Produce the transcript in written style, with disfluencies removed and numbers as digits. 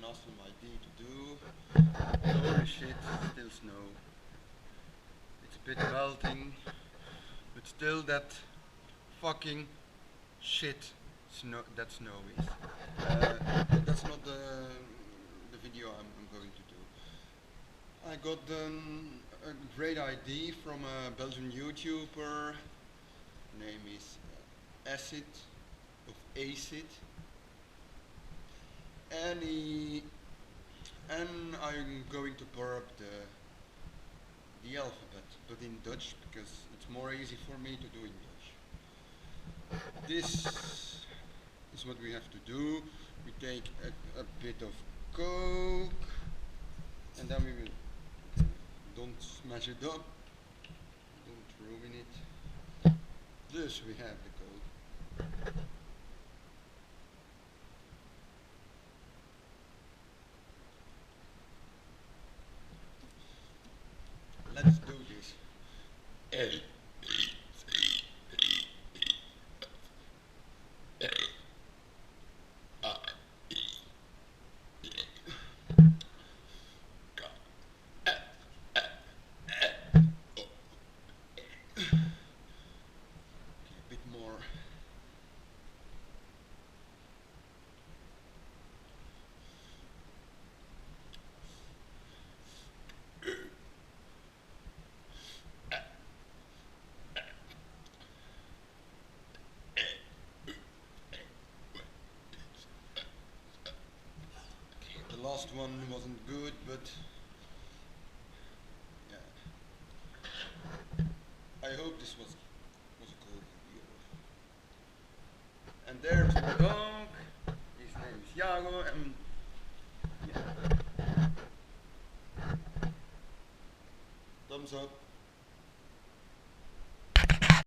an awesome idea to do. Holy shit, still snow. It's a bit melting, but still that fucking shit snow is. That's not the video I'm going to do. I got a great idea from a Belgian YouTuber. Name is Acid of Acid, and I'm going to pour up the alphabet, but in Dutch because it's more easy for me to do in Dutch. This is what we have to do. We take a bit of Coke, and then we will, don't smash it up, don't ruin it. Thus we have the Coke. Let's do this. A, B, C, D, E, F, A, I, E, E, K, L, M, N, O. Okay, a bit more. The last one wasn't good, but yeah. I hope this was a cool video. And there's my dog. His name is Iago, and yeah. Thumbs up.